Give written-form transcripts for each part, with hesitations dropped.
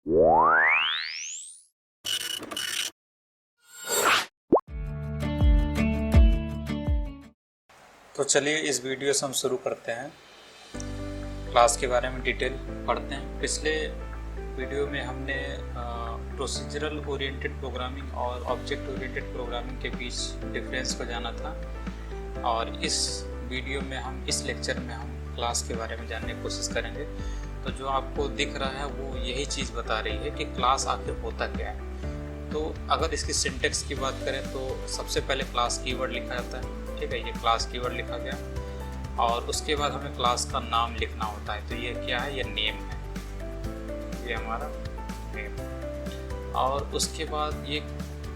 तो चलिए इस वीडियो से हम शुरू करते हैं। क्लास के बारे में डिटेल पढ़ते हैं। पिछले वीडियो में हमने प्रोसीजरल ओरिएंटेड प्रोग्रामिंग और ऑब्जेक्ट ओरिएंटेड प्रोग्रामिंग के बीच डिफरेंस को जाना था, और इस वीडियो में हम इस लेक्चर में हम क्लास के बारे में जानने की कोशिश करेंगे। तो जो आपको दिख रहा है वो यही चीज़ बता रही है कि क्लास आखिर होता क्या है। तो अगर इसकी सिंटेक्स की बात करें तो सबसे पहले क्लास कीवर्ड लिखा जाता है, ठीक है। ये क्लास कीवर्ड लिखा गया और उसके बाद हमें क्लास का नाम लिखना होता है। तो ये क्या है, ये नेम है, ये हमारा नेम। और उसके बाद ये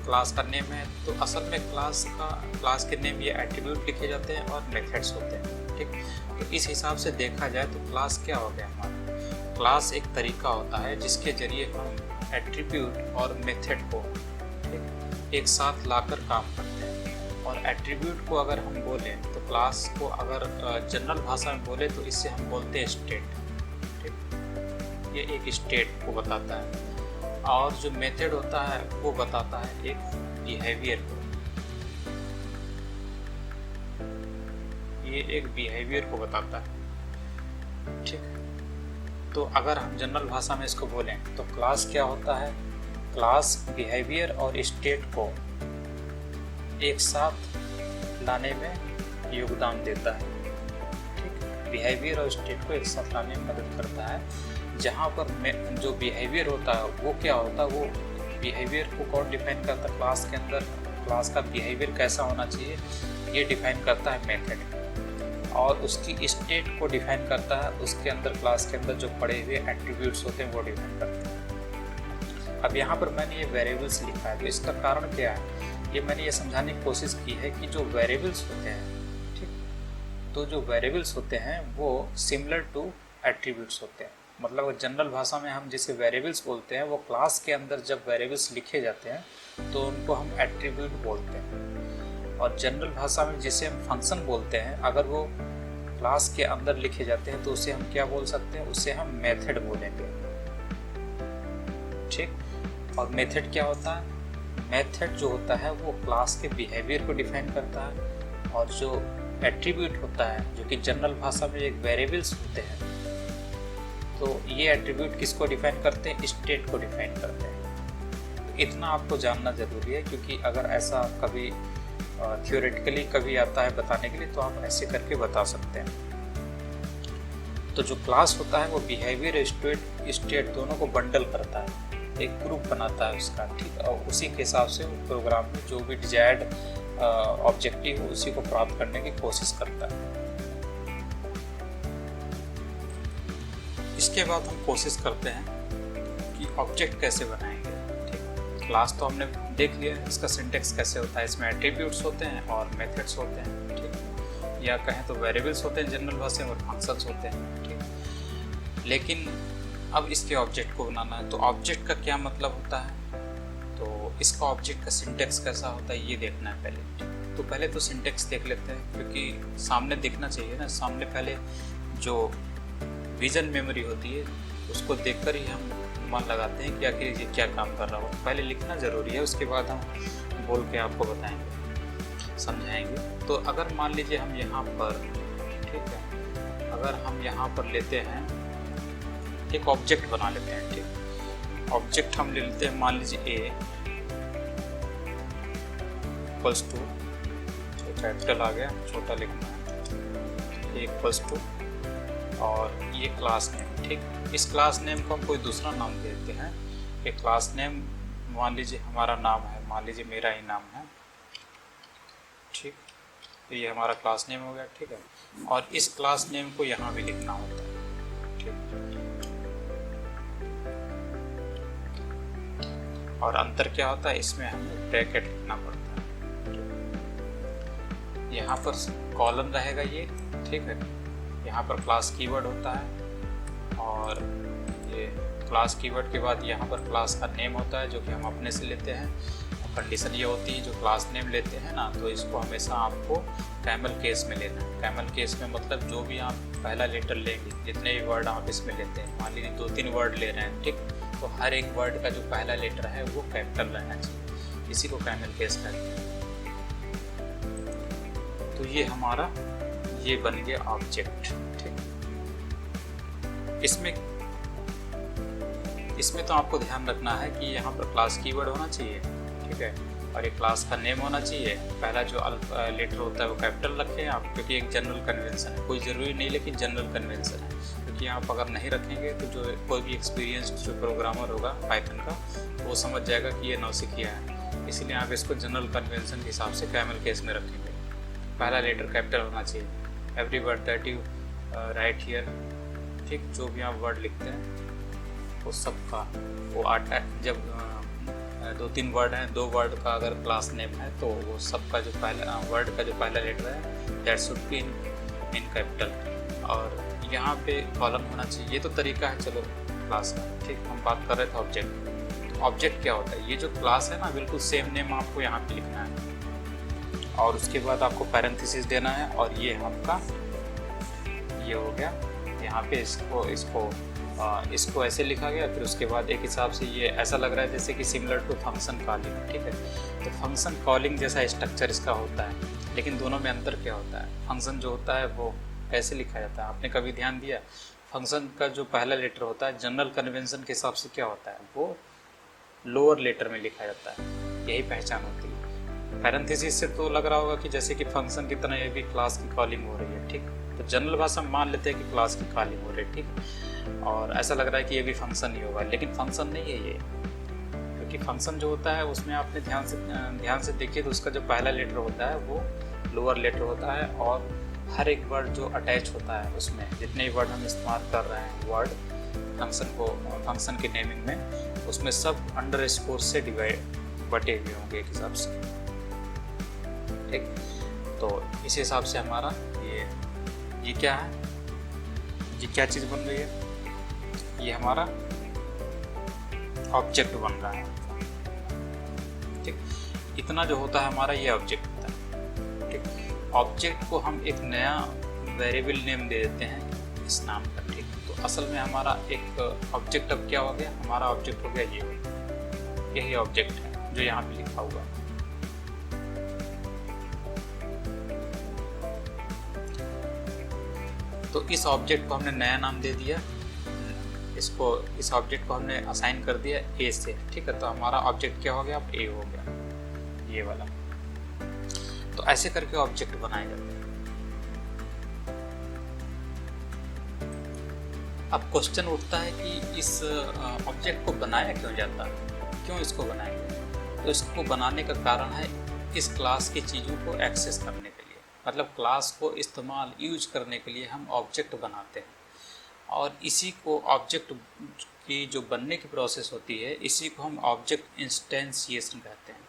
क्लास का नेम है, तो असल में क्लास के नेम ये एट्रीब्यूट लिखे जाते हैं और मेथड्स होते हैं, ठीक। तो इस हिसाब से देखा जाए तो क्लास क्या हो गया हमारा। क्लास एक तरीका होता है जिसके जरिए हम एट्रीब्यूट और मेथड को एक साथ लाकर काम करते हैं। और एट्रीब्यूट को अगर हम बोलें तो क्लास को अगर जनरल भाषा में बोले तो इससे हम बोलते हैं स्टेट, ठीक। ये एक स्टेट को बताता है। और जो मेथड होता है वो बताता है एक बिहेवियर को, ये एक बिहेवियर को बताता है, ठीक। तो अगर हम जनरल भाषा में इसको बोलें तो क्लास क्या होता है, क्लास बिहेवियर और स्टेट को एक साथ लाने में योगदान देता है, ठीक। बिहेवियर और स्टेट को एक साथ लाने में मदद करता है। जहाँ पर जो बिहेवियर होता है वो क्या होता है, वो बिहेवियर को कौन डिफाइन करता है, क्लास के अंदर क्लास का बिहेवियर कैसा होना चाहिए ये डिफाइन करता है मेथड। और उसकी स्टेट को डिफाइन करता है उसके अंदर क्लास के अंदर जो पड़े हुए एट्रीब्यूट्स होते हैं वो डिफाइन करते हैं। अब यहाँ पर मैंने ये वेरिएबल्स लिखा है, तो इसका कारण क्या है, ये मैंने ये समझाने की कोशिश की है कि जो वेरिएबल्स होते हैं, ठीक, तो जो वेरिएबल्स होते हैं वो सिमिलर टू एट्रीब्यूट्स होते हैं। मतलब जनरल भाषा में हम जिसे वेरिएबल्स बोलते हैं वो क्लास के अंदर जब वेरिएबल्स लिखे जाते हैं तो उनको हम एट्रीब्यूट बोलते हैं। और जनरल भाषा में जिसे हम फंक्शन बोलते हैं अगर वो क्लास के अंदर लिखे जाते हैं तो उसे हम क्या बोल सकते हैं, उसे हम मेथड बोलेंगे, ठीक। और मेथड क्या होता है, मेथड जो होता है वो क्लास के बिहेवियर को डिफाइन करता है। और जो एट्रीब्यूट होता है जो कि जनरल भाषा में एक वेरिएबल्स होते हैं, तो ये एट्रीब्यूट किसको डिफाइन करते हैं, स्टेट को डिफाइन करते हैं। तो इतना आपको जानना ज़रूरी है, क्योंकि अगर ऐसा कभी थियोरेटिकली कभी आता है बताने के लिए तो आप ऐसे करके बता सकते हैं। तो जो क्लास होता है वो बिहेवियर स्टेट दोनों को बंडल करता है, एक ग्रुप बनाता है उसका, ठीक। और उसी के हिसाब से वो प्रोग्राम में जो भी डिजायर्ड ऑब्जेक्टिव हो उसी को प्राप्त करने की कोशिश करता है। इसके बाद हम कोशिश करते हैं कि ऑब्जेक्ट कैसे बनाएंगे, ठीक। क्लास तो हमने देख लिया है, इसका सिंटेक्स कैसे होता है, इसमें एट्रीब्यूट्स होते हैं और मेथड्स होते हैं, ठीक। या कहें तो वेरिएबल्स होते हैं जनरल भाषा में और फंक्शंस होते हैं, ठीक। लेकिन अब इसके ऑब्जेक्ट को बनाना है तो ऑब्जेक्ट का क्या मतलब होता है, तो इसका ऑब्जेक्ट का सिंटेक्स कैसा होता है ये देखना है पहले, ठीक। तो पहले तो सिंटेक्स देख लेते हैं, क्योंकि सामने दिखना चाहिए ना, सामने पहले जो विजन मेमोरी होती है उसको देखकर ही हम मन लगाते हैं कि आखिर ये क्या काम कर रहा हो। पहले लिखना ज़रूरी है, उसके बाद हम बोल के आपको बताएंगे, समझाएंगे। तो अगर मान लीजिए हम यहाँ पर, ठीक है, अगर हम यहाँ पर लेते हैं एक ऑब्जेक्ट बना लेते हैं, ठीक। ऑब्जेक्ट हम ले लेते हैं, मान लीजिए ए इक्वल्स टू, कैपिटल आ गया, छोटा लिखना है, ए इक्वल्स टू और ये क्लास नेम, ठीक। इस क्लास नेम को हम कोई दूसरा नाम दे देते हैं। एक क्लास नेम मान लीजिए हमारा नाम है, मान लीजिए मेरा ही नाम है, ठीक। तो ये हमारा क्लास नेम हो गया, ठीक है। और इस क्लास नेम को यहाँ भी लिखना होता है, ठीक। और अंतर क्या होता है, इसमें हमें ब्रैकेट लिखना पड़ता है। यहाँ पर कॉलन रहेगा ये, ठीक है। यहाँ पर क्लास कीवर्ड होता है और ये क्लास कीवर्ड के बाद यहाँ पर क्लास का नेम होता है जो कि हम अपने से लेते हैं। और कंडीशन ये होती है जो क्लास नेम लेते हैं ना, तो इसको हमेशा आपको कैमल केस में लेना है। कैमल केस में मतलब जो भी आप पहला लेटर लेंगे, जितने भी वर्ड आप इसमें लेते हैं, मान लीजिए 2-3 वर्ड ले रहे हैं, ठीक, तो हर एक वर्ड का जो पहला लेटर है वो कैपिटल रहना चाहिए। इसी को कैमल केस कहते हैं। तो ये हमारा ये बन गया ऑब्जेक्ट। ठीक, इसमें तो आपको ध्यान रखना है कि यहाँ पर क्लास कीवर्ड होना चाहिए। ठीक है, और ये क्लास का नेम होना चाहिए। पहला जो लेटर होता है वो कैपिटल रखें आप, क्योंकि एक जनरल कन्वेंशन है। कोई ज़रूरी नहीं लेकिन जनरल कन्वेंशन है, क्योंकि आप अगर नहीं रखेंगे तो जो कोई भी एक्सपीरियंस्ड जो प्रोग्रामर होगा पाइथन का, वो समझ जाएगा कि ये नौसिखिया है। इसलिए आप इसको जनरल कन्वेंशन के हिसाब से कैमल केस में रखेंगे। पहला लेटर कैपिटल होना चाहिए। Every word that you right here, ठीक, जो भी आप वर्ड लिखते हैं वो सबका वो आता है। जब 2-3 वर्ड हैं, 2 वर्ड का अगर क्लास नेम है तो वो सबका जो पहला वर्ड का जो पहला लेटर है that should be in capital. और यहाँ पे कॉलम होना चाहिए। ये तो तरीका है चलो क्लास का। ठीक, हम बात कर रहे थे ऑब्जेक्ट। तो ऑब्जेक्ट क्या होता है? ये जो क्लास है ना, बिल्कुल सेम नेम आपको यहाँ पे लिखना है और उसके बाद आपको पैरेंथेसिस देना है। और ये आपका ये हो गया। यहाँ पे इसको ऐसे लिखा गया। फिर उसके बाद एक हिसाब से ये ऐसा लग रहा है जैसे कि सिमिलर टू फंक्शन कॉलिंग। ठीक है, तो फंक्शन कॉलिंग जैसा स्ट्रक्चर इसका होता है, लेकिन दोनों में अंतर क्या होता है? फंक्शन जो होता है वो कैसे लिखा जाता है? आपने कभी ध्यान दिया? फंक्शन का जो पहला लेटर होता है जनरल कन्वेंशन के हिसाब से क्या होता है, वो लोअर लेटर में लिखा जाता है। यही पहचान होती है। पैरेंथेसिस से तो लग रहा होगा कि जैसे कि फंक्शन की तरह ये भी क्लास की कॉलिंग हो रही है। ठीक, तो जनरल भाषा में मान लेते हैं कि क्लास की कॉलिंग हो रही है। ठीक, और ऐसा लग रहा है कि ये भी फंक्शन ही होगा, लेकिन फंक्शन नहीं है ये। क्योंकि फंक्शन जो होता है उसमें आपने ध्यान से देखिए तो उसका जो पहला लेटर होता है वो लोअर लेटर होता है। और हर एक वर्ड जो अटैच होता है उसमें, जितने वर्ड हम इस्तेमाल कर रहे हैं वर्ड फंक्शन के नेमिंग में, उसमें सब अंडरस्कोर से बटे हुए होंगे एक हिसाब से। ठीक, तो इस हिसाब से हमारा ये क्या है, ये क्या चीज़ बन रही है? ये हमारा ऑब्जेक्ट बन रहा है। ठीक, इतना जो होता है हमारा ये ऑब्जेक्ट होता है। ठीक, ऑब्जेक्ट को हम एक नया वेरिएबल नेम दे देते हैं इस नाम का। ठीक, तो असल में हमारा एक ऑब्जेक्ट अब क्या हो गया? हमारा ऑब्जेक्ट हो गया यही ऑब्जेक्ट है जो यहाँ पे लिखा हुआ है। तो इस ऑब्जेक्ट को हमने नया नाम दे दिया, इस ऑब्जेक्ट को हमने असाइन कर दिया ए से। ठीक है, तो हमारा ऑब्जेक्ट क्या हो गया? अब ए हो गया, ये वाला। तो ऐसे करके ऑब्जेक्ट बनाए जाते हैं। अब क्वेश्चन उठता है कि इस ऑब्जेक्ट को बनाया क्यों जाता है, क्यों इसको बनाया जाता है? तो इसको बनाने का कारण है इस क्लास की चीज़ों को एक्सेस करने के लिए। मतलब क्लास को यूज करने के लिए हम ऑब्जेक्ट बनाते हैं, और इसी को ऑब्जेक्ट की जो बनने की प्रोसेस होती है, इसी को हम ऑब्जेक्ट इंस्टेंसिएशन कहते हैं।